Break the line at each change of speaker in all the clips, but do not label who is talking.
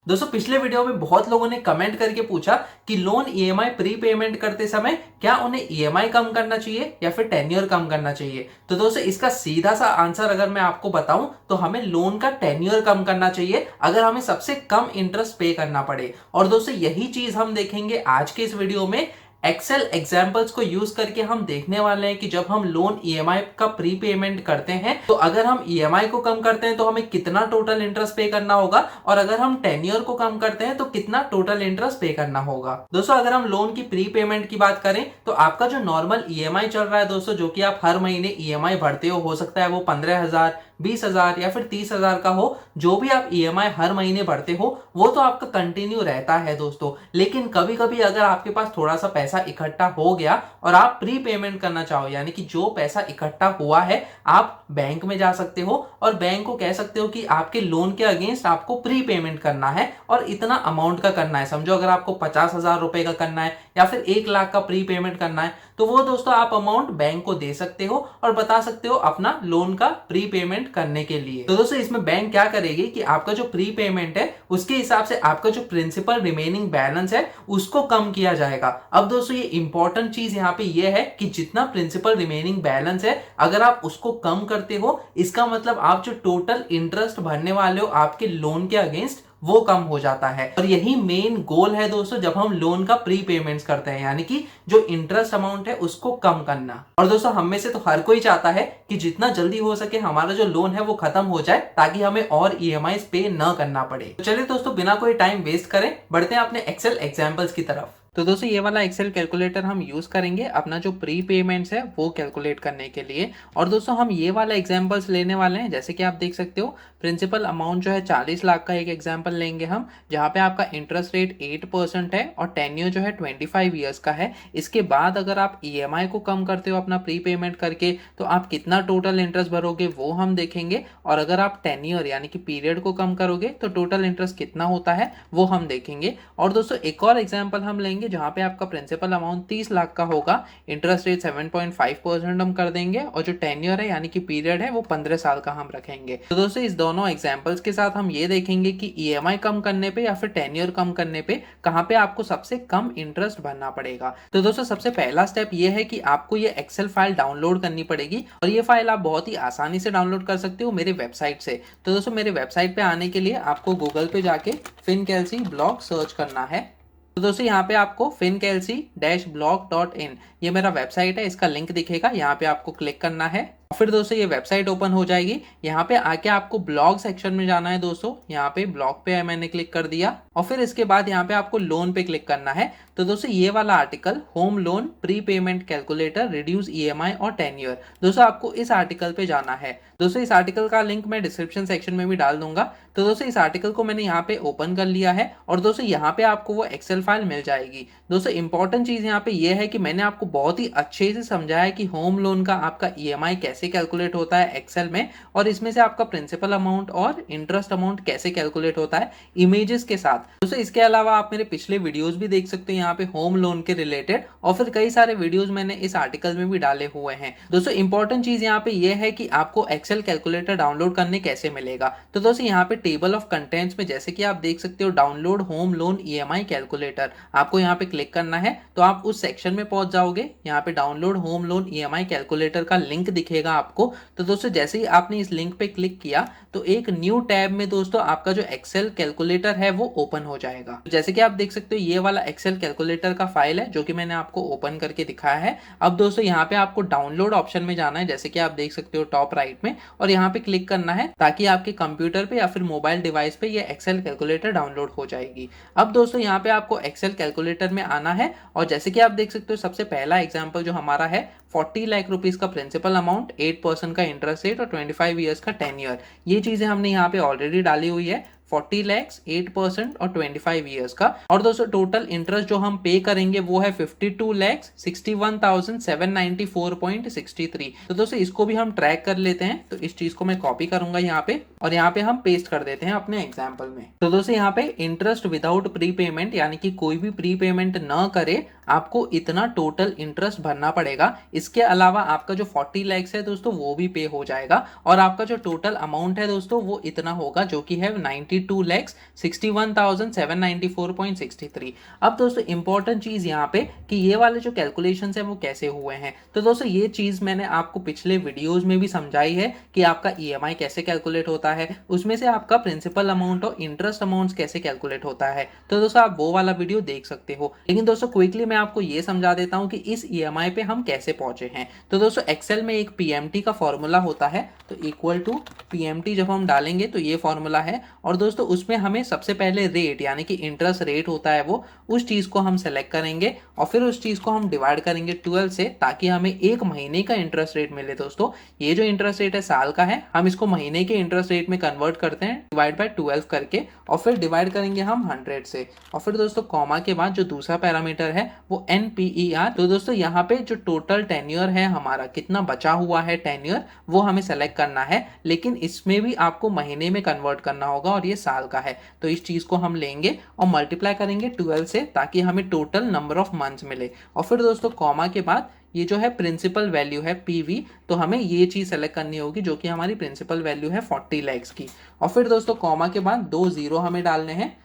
दोस्तों पिछले वीडियो में बहुत लोगों ने कमेंट करके पूछा कि लोन ईएमआई प्री पेमेंट करते समय क्या उन्हें ईएमआई कम करना चाहिए या फिर टेन्योर कम करना चाहिए। तो दोस्तों इसका सीधा सा आंसर अगर मैं आपको बताऊं तो हमें लोन का टेन्योर कम करना चाहिए अगर हमें सबसे कम इंटरेस्ट पे करना पड़े। और दोस्तों यही चीज हम देखेंगे आज के इस वीडियो में। एक्सेल एग्जाम्पल्स को यूज करके हम देखने वाले हैं कि जब हम लोन ईएमआई का प्री पेमेंट करते हैं तो अगर हम ईएमआई को कम करते हैं तो हमें कितना टोटल इंटरेस्ट पे करना होगा, और अगर हम टेन्योर को कम करते हैं तो कितना टोटल इंटरेस्ट पे करना होगा। दोस्तों अगर हम लोन की प्री पेमेंट की बात करें तो आपका जो नॉर्मल ईएमआई चल रहा है दोस्तों, जो कि आप हर महीने ईएमआई भरते हो सकता है वो 15,000, 20,000 या फिर 30,000 का हो। जो भी आप ईएमआई हर महीने भरते हो वो तो आपका कंटिन्यू रहता है दोस्तों। लेकिन कभी कभी अगर आपके पास थोड़ा सा पैसा इकट्ठा हो गया और आप प्री पेमेंट करना चाहो, यानी कि जो पैसा इकट्ठा हुआ है आप बैंक में जा सकते हो और बैंक को कह सकते हो कि आपके लोन के अगेंस्ट आपको प्री पेमेंट करना है और इतना अमाउंट का करना है। समझो अगर आपको 50,000 रुपए का करना है या फिर 1 लाख का प्री पेमेंट करना है तो वो दोस्तों आप अमाउंट बैंक को दे सकते हो और बता सकते हो अपना लोन का प्री पेमेंट करने के लिए। तो दोस्तों इसमें बैंक क्या करेगी कि आपका जो प्री पेमेंट है उसके हिसाब से आपका जो प्रिंसिपल रिमेनिंग बैलेंस है उसको कम किया जाएगा। अब दोस्तों ये इंपॉर्टेंट चीज यहाँ पे ये है कि जितना प्रिंसिपल रिमेनिंग बैलेंस है अगर आप उसको कम करते हो इसका मतलब आप जो टोटल इंटरेस्ट भरने वाले हो आपके लोन के अगेंस्ट वो कम हो जाता है। और यही मेन गोल है दोस्तों जब हम लोन का प्री पेमेंट्स करते हैं, यानी कि जो इंटरेस्ट अमाउंट है उसको कम करना। और दोस्तों हम में से तो हर कोई चाहता है कि जितना जल्दी हो सके हमारा जो लोन है वो खत्म हो जाए ताकि हमें और ईएमआई पे न करना पड़े। तो चलिए दोस्तों बिना कोई टाइम वेस्ट करें बढ़ते हैं अपने एक्सेल एग्जाम्पल्स की तरफ। तो दोस्तों ये वाला एक्सेल कैलकुलेटर हम यूज करेंगे अपना जो प्री पेमेंट्स है वो कैलकुलेट करने के लिए। और दोस्तों हम ये वाला एग्जांपल्स लेने वाले हैं, जैसे कि आप देख सकते हो प्रिंसिपल अमाउंट जो है 40 लाख का एक एग्जांपल लेंगे हम, जहाँ पे आपका इंटरेस्ट रेट 8% है और टेन्योर जो है 25 ईयर्स का है। इसके बाद अगर आप ईएमआई को कम करते हो अपना प्री पेमेंट करके तो आप कितना टोटल इंटरेस्ट भरोगे वो हम देखेंगे, और अगर आप टेन्योर यानी कि पीरियड को कम करोगे तो टोटल इंटरेस्ट कितना होता है वो हम देखेंगे। और दोस्तों एक और एग्जाम्पल हम लेंगे जहां पे आपका प्रिंसिपल अमाउंट 30 लाख का होगा, इंटरेस्ट रेट 7.5% हम कर देंगे और जो टेन्योर है यानी कि पीरियड है वो 15 साल का हम रखेंगे। तो दोस्तों इस दोनों एग्जांपल्स के साथ हम ये देखेंगे कि ईएमआई कम करने पे या फिर टेन्योर कम करने पे कहां पे आपको सबसे कम इंटरेस्ट भरना पड़ेगा। तो दोस्तों सबसे पहला स्टेप ये है कि आपको ये एक्सेल फाइल डाउनलोड करनी पड़ेगी और ये फाइल आप बहुत ही आसानी से डाउनलोड कर सकते हो मेरे वेबसाइट से। तो दोस्तों मेरे वेबसाइट पे आने के लिए आपको गूगल पे जाके फिनकेल्सी ब्लॉग सर्च करना है। तो दोस्तों यहाँ पे आपको fincalcy-blog.in ये मेरा वेबसाइट है, इसका लिंक दिखेगा, यहाँ पे आपको क्लिक करना है। फिर दोस्तों ये वेबसाइट ओपन हो जाएगी। यहाँ पे आके आपको ब्लॉग सेक्शन में जाना है दोस्तों, यहाँ पे ब्लॉग पे मैंने क्लिक कर दिया और फिर इसके बाद यहाँ पे आपको लोन पे क्लिक करना है। तो दोस्तों ये वाला article home loan pre payment calculator reduce EMI और टेन्योर, दोस्तों आपको इस आर्टिकल पे जाना है। दोस्तों इस आर्टिकल का लिंक मैं डिस्क्रिप्शन सेक्शन में भी डाल दूंगा। तो दोस्तों इस आर्टिकल को मैंने यहाँ पे ओपन कर लिया है और दोस्तों यहाँ पे आपको वो एक्सेल फाइल मिल जाएगी। दोस्तों इंपॉर्टेंट चीज यहाँ पे ये है कि मैंने आपको बहुत ही अच्छे से समझाया है कि होम लोन का आपका ईएमआई कैसे कैलकुलेट होता है एक्सेल में, और इसमें से आपका प्रिंसिपल अमाउंट और इंटरेस्ट अमाउंट कैसे कैलकुलेट होता है इमेजेस के साथ। दोस्तों इसके अलावा आप मेरे पिछले वीडियोस भी देख सकते हैं यहाँ पे होम लोन के रिलेटेड, और फिर कई सारे वीडियोस मैंने इस आर्टिकल में भी डाले हुए हैं। दोस्तों इंपॉर्टेंट चीज यहाँ पे ये है कि आपको एक्सेल कैलकुलेटर डाउनलोड करने कैसे मिलेगा। तो दोस्तों यहाँ पे टेबल ऑफ कंटेंट्स में जैसे कि आप देख सकते हो download home loan EMI calculator, आपको यहाँ पे क्लिक करना है तो आप उस सेक्शन में पहुंच जाओगे। यहाँ पे download home loan EMI calculator का लिंक दिखेगा आपको। तो दोस्तों जैसे ही आपने इस लिंक पे क्लिक किया तो एक न्यू टैब में दोस्तों आपका जो एक्सेल कैलकुलेटर है वो ओपन हो जाएगा। तो जैसे कि आप देख सकते हो ये वाला एक्सेल कैलकुलेटर का फाइल है जो कि मैंने आपको ओपन करके दिखाया है। अब दोस्तों यहाँ पे आपको डाउनलोड ऑप्शन में जाना है, जैसे कि आप देख सकते हो टॉप राइट में, और यहाँ पे क्लिक करना है ताकि आपके कंप्यूटर पे या फिर मोबाइल डिवाइस पे ये एक्सेल कैलकुलेटर डाउनलोड हो जाएगी। अब दोस्तों यहाँ पे आपको एक्सेल कैलकुलेटर में आना है और जैसे कि आप देख सकते हो सबसे पहला एग्जाम्पल जो हमारा है 40 लाख रुपीस का प्रिंसिपल अमाउंट, 8% का इंटरेस्ट रेट और 25 ईयर्स का टेन्योर, ये चीजें हमने यहाँ पे ऑलरेडी डाली हुई है। 40 लैक्स, 8% और 25 ईयर्स का। और दोस्तों टोटल इंटरेस्ट जो हम पे करेंगे वो है 52 लैक्स 61,794.63। तो दोस्तों इसको भी हम ट्रैक कर लेते हैं। तो इस चीज को मैं कॉपी करूंगा यहाँ पे और यहाँ पे हम पेस्ट कर देते हैं अपने एग्जाम्पल में। तो दोस्तों यहाँ पे इंटरेस्ट विदाउट प्री पेमेंट यानी कि कोई भी प्री पेमेंट न करे आपको इतना टोटल इंटरेस्ट भरना पड़ेगा। इसके अलावा आपका जो 40 लैक्स है दोस्तों वो भी पे हो जाएगा और आपका जो टोटल अमाउंट है दोस्तों वो इतना होगा जो कि है 92 लैक्स 61,794.63। अब दोस्तों इंपॉर्टेंट चीज यहाँ पे कि ये वाले जो कैलकुलेशन है वो कैसे हुए हैं। तो दोस्तों ये चीज मैंने आपको पिछले वीडियोज में भी समझाई है कि आपका ईएमआई कैसे कैलकुलेट होता है, उसमें से आपका प्रिंसिपल अमाउंट और इंटरेस्ट अमाउंट कैसे कैलकुलेट होता है। तो दोस्तों आप वो वाला वीडियो देख सकते हो। लेकिन दोस्तों क्विकली मैं आपको ये समझा देता हूं कि इस ईएमआई पे हम कैसे पहुंचे हैं। तो दोस्तों एक्सेल में एक पीएमटी का फॉर्मूला होता है, तो इक्वल टू पीएमटी जब हम डालेंगे तो ये फॉर्मूला है। और दोस्तों उसमें हमें सबसे पहले रेट यानी कि इंटरेस्ट रेट होता है वो, उस चीज को हम सेलेक्ट करेंगे और फिर उस चीज को हम डिवाइड करेंगे 12 से, ताकि हमें एक महीने का इंटरेस्ट रेट मिले। दोस्तों ये जो इंटरेस्ट रेट है साल का है, हम इसको महीने के इंटरेस्ट रेट में कन्वर्ट करते हैं डिवाइड बाय 12 करके, और फिर डिवाइड करेंगे हम 100 से। और फिर दोस्तों कॉमा के बाद जो दूसरा पैरामीटर है वो NPER। तो दोस्तों यहाँ पे जो टोटल टेन्योर है हमारा, कितना बचा हुआ है टेन्योर, वो हमें सेलेक्ट करना है। लेकिन इसमें भी आपको महीने में कन्वर्ट करना होगा और ये साल का है, तो इस चीज को हम लेंगे और मल्टीप्लाई करेंगे 12 से, ताकि हमें टोटल नंबर ऑफ मंथ्स मिले। और फिर दोस्तों कॉमा के बाद ये जो है प्रिंसिपल वैल्यू है PV, तो हमें ये चीज सेलेक्ट करनी होगी जो कि हमारी प्रिंसिपल वैल्यू है 40 लैक्स की। और फिर दोस्तों कॉमा के बाद 2 जीरो हमें डालने हैं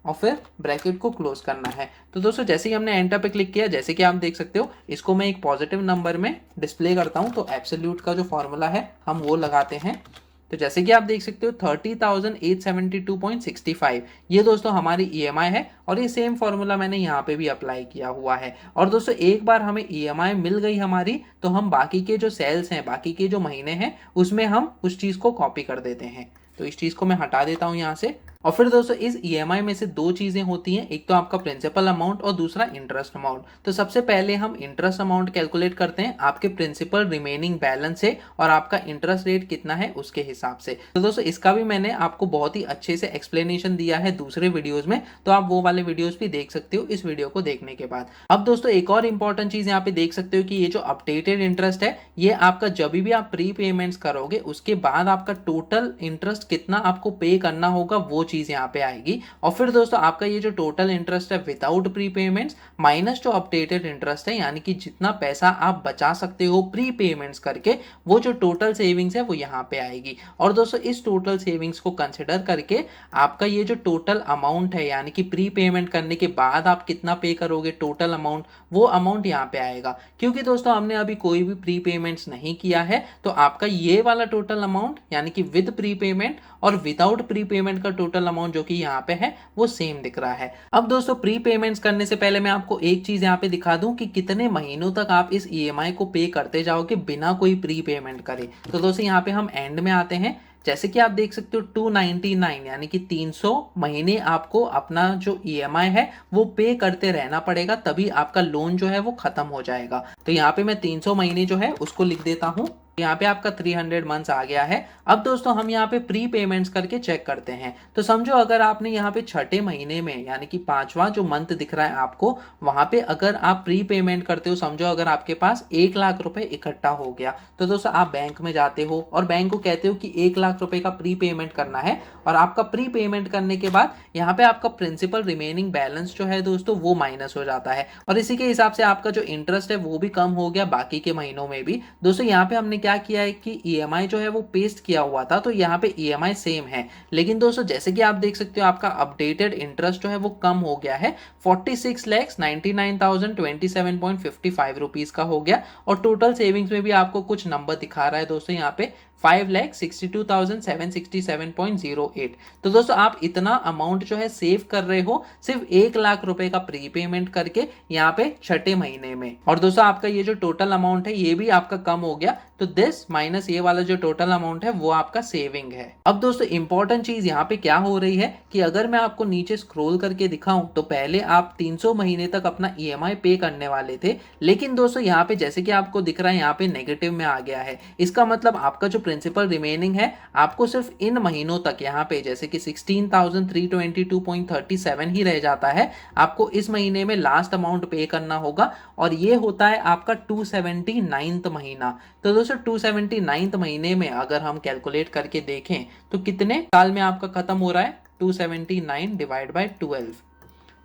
और फिर ब्रैकेट को क्लोज करना है। तो दोस्तों जैसे ही हमने एंटर पे क्लिक किया, जैसे कि आप देख सकते हो, इसको मैं एक पॉजिटिव नंबर में डिस्प्ले करता हूं, तो एब्सोल्यूट का जो फॉर्मूला है हम वो लगाते हैं। तो जैसे कि आप देख सकते हो 30,872.65 ये दोस्तों हमारी ईएमआई है और ये सेम फॉर्मूला मैंने यहाँ पे भी अप्लाई किया हुआ है। और दोस्तों एक बार हमें ईएमआई मिल गई हमारी, तो हम बाकी के जो सेल्स हैं, बाकी के जो महीने हैं, उसमें हम उस चीज को कॉपी कर देते हैं। तो इस चीज को मैं हटा देता हूं यहाँ से। और फिर दोस्तों इस ईएमआई में से दो चीजें होती हैं, एक तो आपका प्रिंसिपल अमाउंट और दूसरा इंटरेस्ट अमाउंट। तो सबसे पहले हम इंटरेस्ट अमाउंट कैलकुलेट करते हैं आपके प्रिंसिपल रिमेनिंग बैलेंस से और आपका इंटरेस्ट रेट कितना है उसके हिसाब से। तो दोस्तों इसका भी मैंने आपको बहुत ही अच्छे से एक्सप्लेनेशन दिया है दूसरे वीडियोज में, तो आप वो वाले वीडियोज भी देख सकते हो इस वीडियो को देखने के बाद। अब दोस्तों एक और इंपॉर्टेंट चीज यहाँ पे देख सकते हो कि ये जो अपडेटेड इंटरेस्ट है, ये आपका जब भी आप प्री पेमेंट्स करोगे उसके बाद आपका टोटल इंटरेस्ट कितना आपको पे करना होगा वो चीज यहाँ पे आएगी। और फिर दोस्तों आपका ये जो टोटल इंटरेस्ट है विदाउट प्री पेमेंट्स माइनस जो अपडेटेड इंटरेस्ट है, यानी कि जितना पैसा आप बचा सकते हो प्री पेमेंट्स करके, वो जो टोटल सेविंग्स है वो यहाँ पे आएगी। और दोस्तों इस टोटल सेविंग्स को कंसिडर करके आपका ये जो टोटल अमाउंट है, यानी कि प्री पेमेंट करने के बाद आप कितना पे करोगे टोटल अमाउंट, वो अमाउंट यहाँ पे आएगा। क्योंकि दोस्तों हमने अभी कोई भी प्री पेमेंट्स नहीं किया है, तो आपका ये वाला टोटल अमाउंट यानी कि विद प्री पेमेंट और विदाउट प्री पेमेंट का टोटल अमाउंट जो कि यहाँ पे है वो सेम दिख रहा है। अब दोस्तों प्री पेमेंट्स करने से पहले मैं आपको एक चीज यहाँ पे दिखा दूं कि कितने महीनों तक आप इस ईएमआई को पे करते जाओगे बिना कोई प्री पेमेंट करे। तो दोस्तों यहाँ पे हम एंड में आते हैं। जैसे कि आप देख सकते हो 299 यानी कि 300 महीने आपको अपना जो ईएमआई है वो पे करते रहना पड़ेगा, तभी आपका लोन जो है वो खत्म हो जाएगा। तो यहाँ पे मैं 300 महीने जो है उसको लिख देता हूँ। यहाँ पे आपका 300 मंथ्स आ गया है। अब दोस्तों हम यहाँ पे प्री पेमेंट्स करके चेक करते हैं। तो समझो अगर आपने यहाँ पे छठे महीने में यानी कि 5वां जो मंथ दिख रहा है आपको, वहां पे अगर आप प्री पेमेंट करते हो, समझो अगर आपके पास 1 लाख रुपए इकट्ठा हो गया, तो दोस्तों आप बैंक में जाते हो और बैंक को कहते हो कि 1 लाख रुपए का प्री पेमेंट करना है। और आपका प्री पेमेंट करने के बाद यहाँ पे आपका प्रिंसिपल रिमेनिंग बैलेंस जो है दोस्तों वो माइनस हो जाता है और इसी के हिसाब से आपका जो इंटरेस्ट है वो भी कम हो गया बाकी के महीनों में भी। दोस्तों यहाँ पे हमने क्या किया है कि ईएमआई जो है वो पेस्ट किया हुआ था, तो यहाँ पे ईएमआई सेम है। लेकिन दोस्तों जैसे कि आप देख सकते हो आपका अपडेटेड इंटरेस्ट जो है वो कम हो गया है, 46,99,027.55 रुपीज का हो गया। और टोटल सेविंग्स में भी आपको कुछ नंबर दिखा रहा है दोस्तों यहाँ पे 5,62,767.08। तो दोस्तों आप इतना अमाउंट जो है सेव कर रहे हो सिर्फ 1 लाख रुपए का प्री पेमेंट करके यहाँ पे छठे महीने में। और दोस्तों आपका ये जो टोटल अमाउंट है ये भी आपका कम हो गया, तो दिस माइनस ये वाला जो टोटल अमाउंट है वो आपका सेविंग है। अब दोस्तों इंपॉर्टेंट चीज यहाँ पे क्या हो रही है कि अगर मैं आपको नीचे स्क्रॉल करके दिखाऊं तो पहले आप 300 महीने तक अपना ईएमआई पे करने वाले थे, लेकिन दोस्तों यहाँ पे जैसे कि आपको दिख रहा है यहाँ पे नेगेटिव में आ गया है। इसका मतलब आपका जो प्रिंसिपल रिमेनिंग है आपको सिर्फ इन महीनों तक यहाँ पे जैसे कि 16,322.37 ही रह जाता है, आपको इस महीने में लास्ट अमाउंट पे करना होगा और ये होता है आपका 279th महीना। तो दोस्तों 279th महीने में अगर हम कैलकुलेट करके देखें तो कितने साल में आपका खत्म हो रहा है, 279 डिवाइड बाय 12,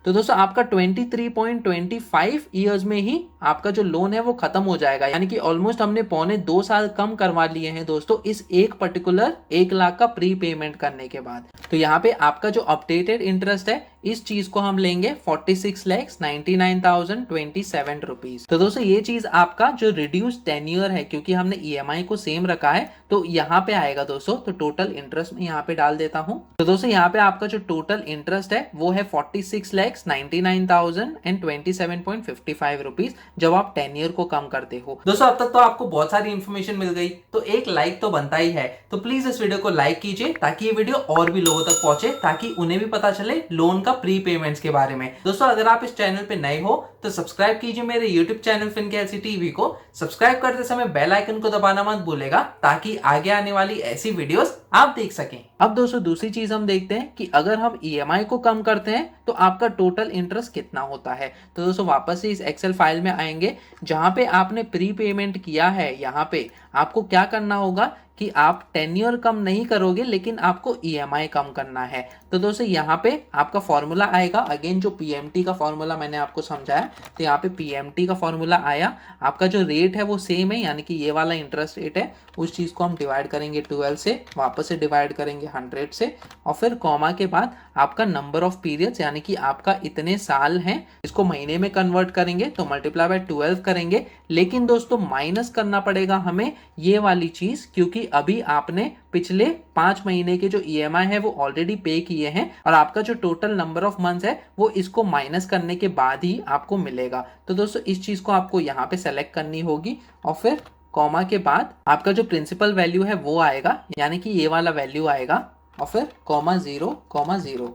तो दोस्तों आपका 23.25 ईयर्स में ही आपका जो लोन है वो खत्म हो जाएगा, यानी कि ऑलमोस्ट हमने 1.25 साल कम करवा लिए हैं दोस्तों इस एक पर्टिकुलर 1 लाख का प्री पेमेंट करने के बाद। तो यहाँ पे आपका जो अपडेटेड इंटरेस्ट है इस चीज को हम लेंगे 46,99,027 रुपीज। तो दोस्तों ये चीज आपका जो रिड्यूस टेन्योर है, क्योंकि हमने ईएमआई को सेम रखा है, तो यहाँ पे आएगा दोस्तों। तो टोटल इंटरेस्ट में यहाँ पे डाल देता हूँ। तो दोस्तों यहाँ पे आपका जो टोटल इंटरेस्ट है वो है 46,99,027.55 रुपीज जब आप 10 ईयर को कम करते हो। दोस्तों अब तक तो आपको बहुत सारी इंफॉर्मेशन मिल गई, तो एक लाइक तो बनता ही है। तो प्लीज इस वीडियो को लाइक कीजिए ताकि ये वीडियो और भी लोगों तक पहुंचे, ताकि उन्हें भी पता चले लोन का प्री पेमेंट्स के बारे में। दोस्तों अगर आप इस चैनल पे नए हो तो सब्सक्राइब कीजिए मेरे यूट्यूब चैनल FinKLC TV को। सब्सक्राइब करते समय बेल आइकन को दबाना मत भूलेगा, ताकि आगे आने वाली ऐसी वीडियोस आप देख सकें। अब दोस्तों दूसरी चीज हम देखते हैं कि अगर हम ईएमआई को कम करते हैं तो आपका टोटल इंटरेस्ट कितना होता है। तो दोस्तों वापस से इस एक्सेल फाइल में आएंगे, जहां पे आपने प्री पेमेंट किया है। यहाँ पे आपको क्या करना होगा कि आप टेन्योर कम नहीं करोगे, लेकिन आपको ईएमआई कम करना है। तो दोस्तों यहाँ पे आपका फॉर्मूला आएगा, अगेन जो पीएमटी का फॉर्मूला मैंने आपको समझाया, तो यहाँ पे पीएमटी का फॉर्मूला आया। आपका जो रेट है वो सेम है, यानी कि ये वाला इंटरेस्ट रेट है, उस चीज को हम डिवाइड करेंगे 12 से, वापस से डिवाइड करेंगे 100 से, और फिर कॉमा के बाद आपका नंबर ऑफ पीरियड्स, यानी कि आपका इतने साल हैं, इसको महीने में कन्वर्ट करेंगे तो मल्टीप्लाई बाय 12 करेंगे। लेकिन दोस्तों माइनस करना पड़ेगा हमें ये वाली चीज, क्योंकि अभी आपने पिछले 5 महीने के जो ईएमआई है वो ऑलरेडी पे किए हैं, और आपका जो टोटल नंबर ऑफ मंथ्स है वो इसको माइनस करने के बाद ही आपको मिलेगा। तो दोस्तों इस चीज को आपको यहाँ पे सेलेक्ट करनी होगी, और फिर कॉमा के बाद आपका जो प्रिंसिपल वैल्यू है वो आएगा, यानी कि ये वाला वैल्यू आएगा, और फिर कॉमा 0,0,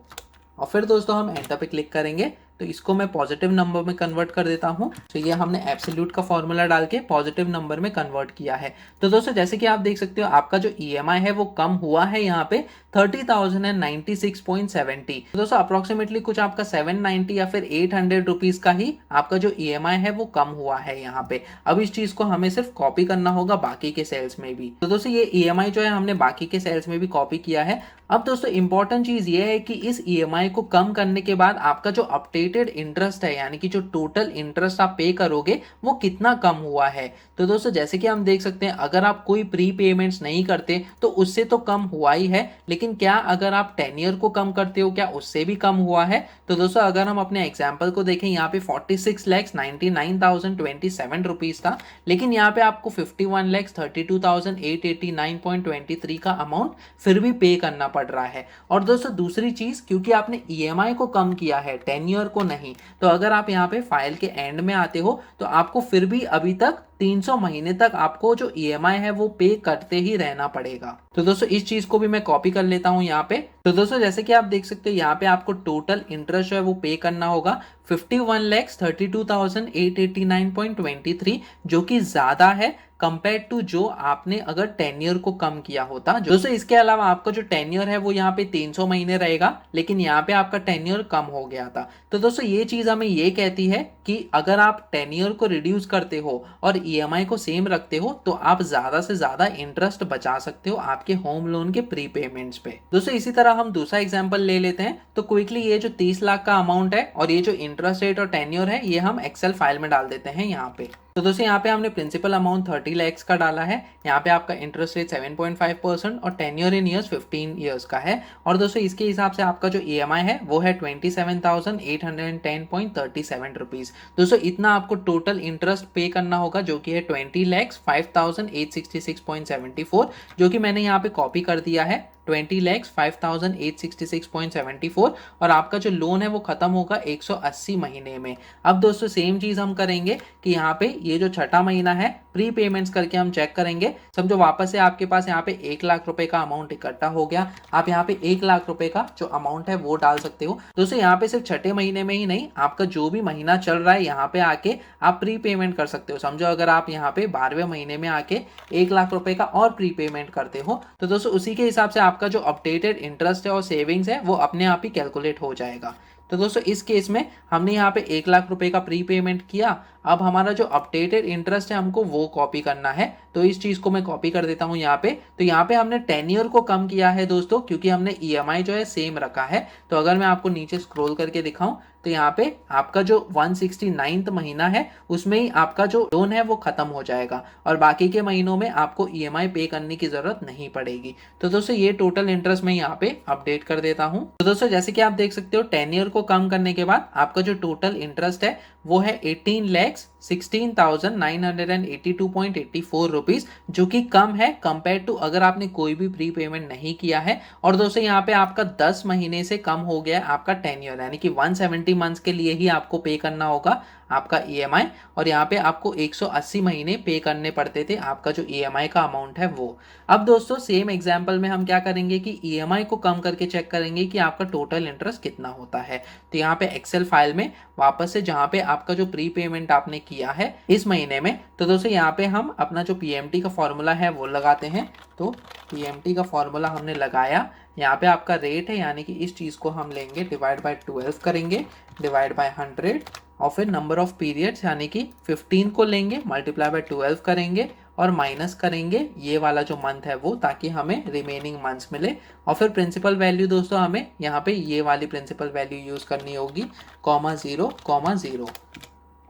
और फिर दोस्तों हम एंटर पे क्लिक करेंगे। तो इसको मैं पॉजिटिव नंबर में कन्वर्ट कर देता हूं। तो ये हमने एब्सोल्यूट का फॉर्मूला डाल के पॉजिटिव नंबर में कन्वर्ट किया है। तो दोस्तों जैसे कि आप देख सकते हो आपका जो ईएमआई है वो कम हुआ है यहाँ पे 30,096.70। तो दोस्तों अप्रोक्सीमेटली कुछ आपका 790 या फिर 800 रुपीज का ही आपका जो ईएमआई है वो कम हुआ है यहाँ पे। अब इस चीज को हमें सिर्फ कॉपी करना होगा बाकी के सेल्स में भी। तो दोस्तों ये ईएमआई जो है हमने बाकी के सेल्स में भी कॉपी किया है। अब दोस्तों इंपॉर्टेंट चीज ये है कि इस ईएमआई को कम करने के बाद आपका जो अपडेटेड इंटरेस्ट है, यानी कि जो टोटल इंटरेस्ट आप पे करोगे वो कितना कम हुआ है। तो दोस्तों जैसे कि हम देख सकते हैं, अगर आप कोई प्री पेमेंट्स नहीं करते तो उससे तो कम हुआ ही है, लेकिन क्या अगर आप 10 ईयर को कम करते हो क्या उससे भी कम हुआ है। तो दोस्तों अगर हम अपने एग्जाम्पल को देखें, यहाँ पे 46,99,027 रुपीज था, लेकिन यहाँ पे आपको 51,32,889.23 का अमाउंट फिर भी पे करना पड़ रहा है। और दोस्तों दूसरी चीज, क्योंकि आपने ईएमआई को कम किया है 10 ईयर को नहीं, तो अगर आप यहाँ पे फाइल के एंड में आते हो तो आपको फिर भी अभी तक 300 महीने तक आपको जो ईएमआई है वो पे करते ही रहना पड़ेगा। तो दोस्तों इस चीज को भी मैं कॉपी कर लेता हूं यहाँ पे। तो दोस्तों जैसे कि आप देख सकते हो यहाँ पे आपको टोटल इंटरेस्ट जो है वो पे करना होगा 51,32,889.23, जो कि ज्यादा है कंपेयर टू जो आपने अगर 10 ईयर को कम किया होता। दोस्तों इसके अलावा आपका जो 10 ईयर है वो यहाँ पे 300 महीने रहेगा, लेकिन यहाँ पे आपका 10 ईयर कम हो गया था। तो दोस्तों ये चीज हमें ये कहती है कि अगर आप 10 ईयर को रिड्यूस करते हो और ईएमआई को सेम रखते हो तो आप ज्यादा से ज्यादा इंटरेस्ट बचा सकते हो आपके होम लोन के प्री पेमेंट्स पे। दोस्तों इसी तरह हम दूसरा एग्जांपल ले लेते हैं। तो क्विकली ये जो 30 लाख का अमाउंट है और ये जो इंटरेस्ट रेट और 10 ईयर है ये हम एक्सेल फाइल में डाल देते हैं यहाँ पे। तो दोस्तों यहाँ पे हमने प्रिंसिपल अमाउंट 30 lakhs का डाला है, यहाँ पे आपका इंटरेस्ट रेट 7.5% और 10 ईयर इन ईयर्स 15 ईयर्स का है। और दोस्तों इसके हिसाब से आपका जो ईएमआई है वो है 27,810.37 रुपीज। दोस्तों इतना आपको टोटल इंटरेस्ट पे करना होगा, जो कि है 20,05,866.74, जो कि मैंने यहाँ पे कॉपी कर दिया है 20,05,866.74। और आपका जो लोन है वो खत्म होगा 180 महीने में। अब दोस्तों सेम चीज हम करेंगे कि यहाँ पे ये जो छठा महीना है प्री पेमेंट्स करके हम चेक करेंगे। समझो वापस से आपके पास यहाँ पे 1 लाख रुपए का अमाउंट इकट्ठा हो गया, आप यहाँ पे 1 लाख रुपए का जो अमाउंट है वो डाल सकते हो। दोस्तों यहाँ पे सिर्फ छठे महीने में ही नहीं, आपका जो भी महीना चल रहा है यहाँ पे आके आप प्री पेमेंट कर सकते हो। समझो अगर आप यहाँ पे 12वें महीने में आके 1 लाख रुपए का और प्री पेमेंट करते हो, तो दोस्तों उसी के हिसाब से आपका जो अपडेटेड इंटरेस्ट है और सेविंग्स है वो अपने आप ही कैलकुलेट हो जाएगा। तो दोस्तों इस केस में हमने यहाँ पे 1,00,000 का प्री पेमेंट किया। अब हमारा जो अपडेटेड इंटरेस्ट है हमको वो कॉपी करना है, तो इस चीज को मैं कॉपी कर देता हूँ यहाँ पे। तो यहाँ पे हमने टेन्योर को कम किया है दोस्तों, क्योंकि हमने ईएमआई जो है सेम रखा है। तो अगर मैं आपको नीचे स्क्रॉल करके दिखाऊं तो यहाँ पे आपका जो 169th महीना है उसमें ही आपका जो लोन है वो खत्म हो जाएगा और बाकी के महीनों में आपको ईएमआई पे करने की जरूरत नहीं पड़ेगी। तो दोस्तों ये टोटल इंटरेस्ट मैं यहाँ पे अपडेट कर देता हूँ। तो दोस्तों जैसे कि आप देख सकते हो 10 ईयर को कम करने के बाद आपका जो टोटल इंटरेस्ट है वो है 18,16,982.84 रुपीज, जो कि कम है कंपेयर टू अगर आपने कोई भी प्री पेमेंट नहीं किया है। और दोस्तों यहाँ पे आपका 10 महीने से कम हो गया आपका 10 ईयर, यानी कि 170 मंथ्स के लिए ही आपको पे करना होगा आपका ईएमआई, और यहाँ पे आपको 180 महीने पे करने पड़ते थे आपका जो ईएमआई का अमाउंट है वो। अब दोस्तों सेम एग्जांपल में हम क्या करेंगे कि ईएमआई को कम करके चेक करेंगे कि आपका टोटल इंटरेस्ट कितना होता है। तो यहाँ पे एक्सेल फाइल में वापस से जहाँ पे आपका जो प्री पेमेंट आपने किया है इस महीने में, तो दोस्तों यहाँ पे हम अपना जो पीएमटी का फॉर्मूला है वो लगाते हैं। तो पीएमटी का फॉर्मूला हमने लगाया, यहाँ पे आपका रेट है यानी कि इस चीज को हम लेंगे डिवाइड बाय 12 करेंगे, डिवाइड बाय 100 और फिर नंबर ऑफ पीरियड्स यानी कि 15 को लेंगे, मल्टीप्लाई बाय 12 करेंगे और माइनस करेंगे ये वाला जो मंथ है वो, ताकि हमें रिमेनिंग मंथ्स मिले। और फिर प्रिंसिपल वैल्यू दोस्तों हमें यहाँ पे ये वाली प्रिंसिपल वैल्यू यूज करनी होगी, 0,0।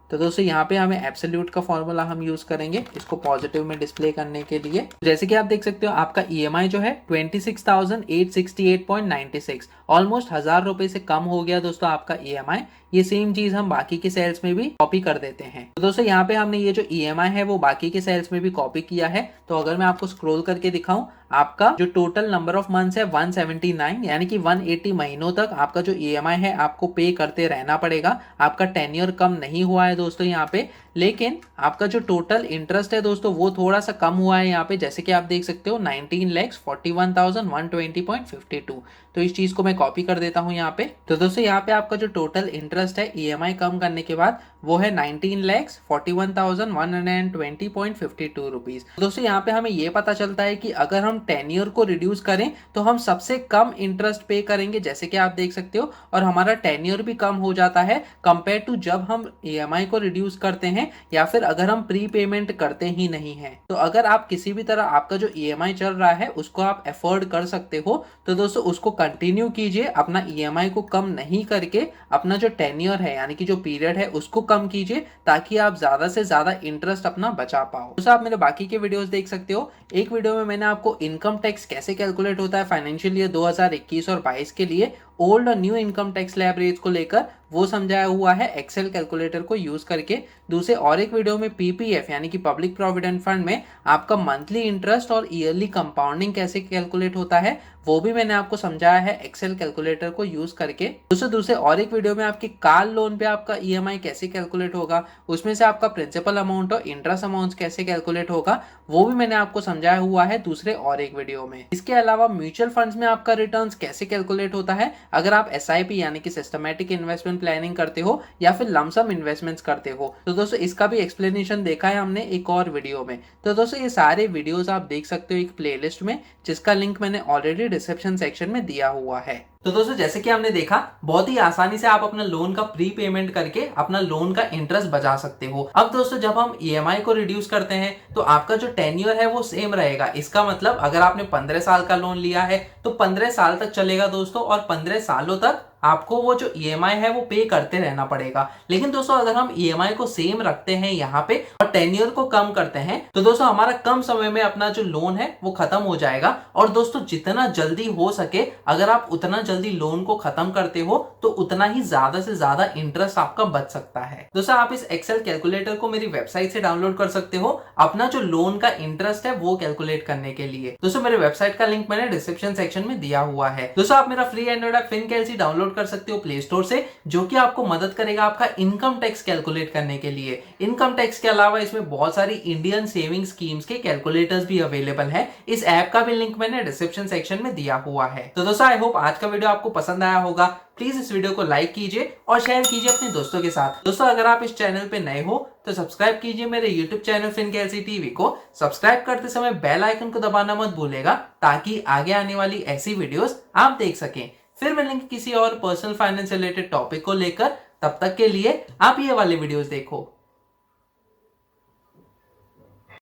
तो दोस्तों यहाँ पे हमें एब्सोल्यूट का फॉर्मूला हम यूज करेंगे इसको पॉजिटिव में डिस्प्ले करने के लिए। जैसे कि आप देख सकते हो आपका ईएमआई जो है 26,868.96, ऑलमोस्ट 1,000 रुपए से कम हो गया दोस्तों आपका ईएमआई। ये सेम चीज हम बाकी के सेल्स में भी कॉपी कर देते हैं। तो दोस्तों यहाँ पे हमने ये जो ईएमआई है वो बाकी के सेल्स में भी कॉपी किया है। तो अगर मैं आपको स्क्रॉल करके दिखाऊं, आपका जो टोटल नंबर ऑफ मंथ्स है 179, यानी कि 180 महीनों तक आपका जो ईएमआई है आपको पे करते रहना पड़ेगा। आपका टेन्योर कम नहीं हुआ है दोस्तों यहाँ पे, लेकिन आपका जो टोटल इंटरेस्ट है दोस्तों वो थोड़ा सा कम हुआ है यहाँ पे, जैसे कि आप देख सकते हो 19,41,120.52। तो इस चीज को मैं कॉपी कर देता हूँ यहाँ पे। तो दोस्तों यहाँ पे आपका जो टोटल इंटरेस्ट है ईएमआई कम करने के बाद वो है 19,41,120.52 रुपीज। दोस्तों यहाँ पे हमें ये पता चलता है कि अगर हम टेन्योर को रिड्यूस करें तो हम सबसे कम इंटरेस्ट पे करेंगे, जैसे कि आप देख सकते हो, और हमारा टेन्योर भी कम हो जाता है कंपेयर टू जब हम ईएमआई को रिड्यूस करते हैं या फिर अगर हम प्री पेमेंट करते ही नहीं है। तो अगर आप किसी भी तरह आपका जो ईएमआई चल रहा है उसको आप अफोर्ड कर सकते हो तो दोस्तों उसको कंटिन्यू कीजिए, अपना ईएमआई को कम नहीं करके अपना जो टेन्योर है यानी कि जो पीरियड है उसको कम कीजिए, ताकि आप ज्यादा से ज्यादा इंटरेस्ट अपना बचा पाओ। तो आप मेरे बाकी के वीडियोस देख सकते हो। एक वीडियो में मैंने आपको इनकम टैक्स कैसे कैलकुलेट होता है फाइनेंशियल ईयर 2021 और 22 के लिए ओल्ड और new income tax slab rates को लेकर वो समझाया हुआ है एक्सेल कैलकुलेटर को यूज करके। दूसरे और एक वीडियो में पीपीएफ यानी कि पब्लिक प्रोविडेंट फंड में आपका मंथली इंटरेस्ट और ईयरली कंपाउंडिंग कैसे कैलकुलेट होता है वो भी मैंने आपको समझाया है एक्सेल कैलकुलेटर को यूज करके। दूसरे और एक वीडियो में आपके कार लोन पे आपका ईएमआई कैसे कैलकुलेट होगा, उसमें से आपका प्रिंसिपल अमाउंट और इंटरेस्ट अमाउंट कैसे कैलकुलेट होगा वो भी मैंने आपको समझाया हुआ है दूसरे और एक वीडियो में। इसके अलावा म्यूचुअल फंड्स में आपका रिटर्न्स कैसे कैलकुलेट होता है अगर आप एसआईपी यानी कि सिस्टमैटिक इन्वेस्टमेंट प्लानिंग करते हो या फिर लमसम इन्वेस्टमेंट्स करते हो, तो दोस्तों इसका भी एक्सप्लेनेशन देखा है हमने एक और वीडियो में। तो दोस्तों ये सारे वीडियोस आप देख सकते हो एक प्लेलिस्ट में, जिसका लिंक मैंने ऑलरेडी डिस्क्रिप्शन सेक्शन में दिया हुआ है। तो दोस्तों जैसे कि हमने देखा बहुत ही आसानी से आप अपना लोन का प्री पेमेंट करके अपना लोन का इंटरेस्ट बचा सकते हो। अब दोस्तों जब हम ईएमआई को रिड्यूस करते हैं तो आपका जो टेन्योर है वो सेम रहेगा। इसका मतलब अगर आपने 15 साल का लोन लिया है तो 15 साल तक चलेगा दोस्तों, और 15 सालों तक आपको वो जो ईएमआई है वो पे करते रहना पड़ेगा। लेकिन दोस्तों अगर हम ईएमआई को सेम रखते हैं यहाँ पे और टेन्योर को कम करते हैं तो दोस्तों हमारा कम समय में अपना जो लोन है वो खत्म हो जाएगा। और दोस्तों जितना जल्दी हो सके अगर आप उतना जल्दी लोन को खत्म करते हो तो उतना ही ज्यादा से ज्यादा इंटरेस्ट आपका बच सकता है। दोस्तों आप इस एक्सेल कैलकुलेटर को मेरी वेबसाइट से डाउनलोड कर सकते हो अपना जो लोन का इंटरेस्ट है वो कैलकुलेट करने के लिए। दोस्तों मेरे वेबसाइट का लिंक मैंने डिस्क्रिप्शन सेक्शन में दिया हुआ है। दोस्तों आप मेरा फ्री एंड्रॉइड ऐप फिनकेल्सी डाउनलोड कर सकते हो प्ले स्टोर से, जो कि आपको मदद करेगा आपका इनकम टैक्स कैलकुलेट करने के लिए। इनकम टैक्स के अलावा इसमें बहुत सारी इंडियन सेविंग स्कीम्स के कैलकुलेटर्स भी अवेलेबल है। इस ऐप का भी लिंक मैंने डिस्क्रिप्शन सेक्शन में दिया हुआ है। तो दोस्तों आई होप आज का वीडियो आपको पसंद आया होगा। प्लीज इस वीडियो को लाइक कीजिए और शेयर कीजिए अपने दोस्तों के साथ। दोस्तों अगर आप इस चैनल पे नए हो तो सब्सक्राइब कीजिए मेरे यूट्यूब चैनल फिनकेल्सी टीवी को। सब्सक्राइब करते समय बेल आइकन को दबाना मत भूलेगा, ताकि आगे आने वाली ऐसी वीडियोस आप देख सकें। फिर मिलेंगे किसी और पर्सनल फाइनेंस रिलेटेड टॉपिक को लेकर। तब तक के लिए आप ये वाले वीडियोस देखो।